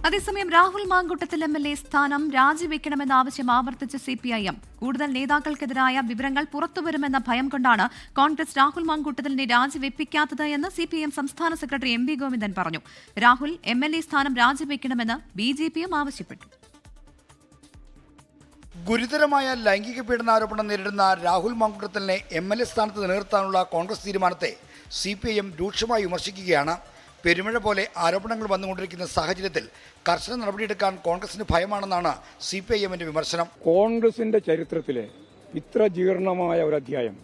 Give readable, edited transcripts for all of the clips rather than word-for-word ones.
അതേസമയം രാഹുൽ മാങ്കൂട്ടത്തിൽ MLA സ്ഥാനം രാജിവെക്കണമെന്ന ആവശ്യം ആവർത്തിച്ച് CPIM. കൂടുതൽ നേതാക്കൾക്കെതിരായ വിവരങ്ങൾ പുറത്തുവരുമെന്ന ഭയം കൊണ്ടാണ് കോൺഗ്രസ് രാഹുൽ മാങ്കൂട്ടത്തിലിനെ രാജിവെപ്പിക്കാത്തത് എന്ന് CPIM സംസ്ഥാന സെക്രട്ടറി MV ഗോവിന്ദൻ പറഞ്ഞു. രാഹുൽ MLA സ്ഥാനം രാജിവെക്കണമെന്ന് BJPയും ആവശ്യപ്പെട്ടു. ഗുരുതരമായ ലൈംഗിക പീഡനാരോപണം നേരിടുന്ന രാഹുൽ മാങ്കൂട്ടത്തിലിനെ MLA സ്ഥാനത്ത് നിലനിർത്താനുള്ള കോൺഗ്രസ് തീരുമാനത്തെ CPIM രൂക്ഷമായി വിമർശിക്കുകയാണ്. പെരുമഴ പോലെ ആരോപണങ്ങൾ വന്നുകൊണ്ടിരിക്കുന്ന സാഹചര്യത്തിൽ കർശന നടപടിയെടുക്കാൻ കോൺഗ്രസിന് ഭയമാണെന്നാണ് CPIMന്റെ വിമർശനം. കോൺഗ്രസിന്റെ ചരിത്രത്തിലെ ഇത്ര ജീർണമായ ഒരു അധ്യായം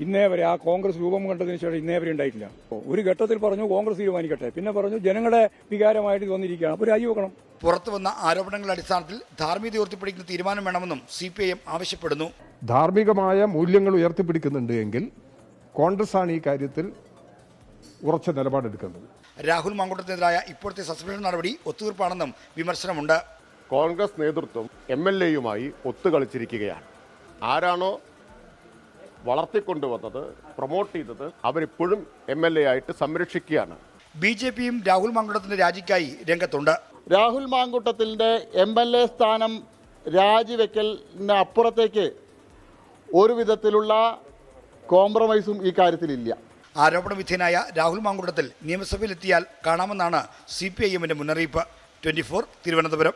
ഇന്നേ വരെ ആ കോൺഗ്രസ് രൂപം കണ്ടതിന് ശേഷം ഇന്നേ വരെ ഉണ്ടായിട്ടില്ല. ഒരു ഘട്ടത്തിൽ പറഞ്ഞു കോൺഗ്രസ് തീരുമാനിക്കട്ടെ, പിന്നെ പറഞ്ഞു ജനങ്ങളുടെ വികാരമായിട്ട് തോന്നിയിരിക്കുകയാണ്, അപ്പോൾ രാജിവെക്കണം. പുറത്തുവന്ന ആരോപണങ്ങളുടെ അടിസ്ഥാനത്തിൽ ധാർമ്മികത ഉയർത്തിപ്പിടിക്കുന്ന തീരുമാനം വേണമെന്നും CPIM ആവശ്യപ്പെടുന്നു. ധാർമ്മികമായ മൂല്യങ്ങൾ ഉയർത്തിപ്പിടിക്കുന്നുണ്ട് എങ്കിൽ കോൺഗ്രസ് ആണ് ഈ കാര്യത്തിൽ ഉറച്ച നിലപാടെടുക്കുന്നത്. രാഹുൽ മാങ്കൂട്ടത്തിനെതിരായ ഇപ്പോഴത്തെ സസ്പെൻഷൻ നടപടി ഒത്തുതീർപ്പാണെന്നും വിമർശനമുണ്ട്. കോൺഗ്രസ് നേതൃത്വം MLAയുമായി ഒത്തുകളിച്ചിരിക്കുകയാണ്. ആരാണോ വളർത്തിക്കൊണ്ടുവന്നത്, പ്രൊമോട്ട് ചെയ്തത്, അവരിപ്പോഴും MLA ആയിട്ട് സംരക്ഷിക്കുകയാണ്. BJPയും രാഹുൽ മാങ്കൂട്ടത്തിന്റെ രാജിക്കായി രംഗത്തുണ്ട്. രാഹുൽ മാങ്കൂട്ടത്തിൻ്റെ MLA സ്ഥാനം രാജിവെക്കലിന് അപ്പുറത്തേക്ക് ഒരു വിധത്തിലുള്ള കോംപ്രമൈസും ഈ കാര്യത്തിലില്ല. ആരോപണ വിധേയനായ രാഹുൽ മാങ്കൂട്ടത്തിൽ നിയമസഭയിലെത്തിയാൽ കാണാമെന്നാണ് CPIMന്റെ മുന്നറിയിപ്പ്. 24 തിരുവനന്തപുരം.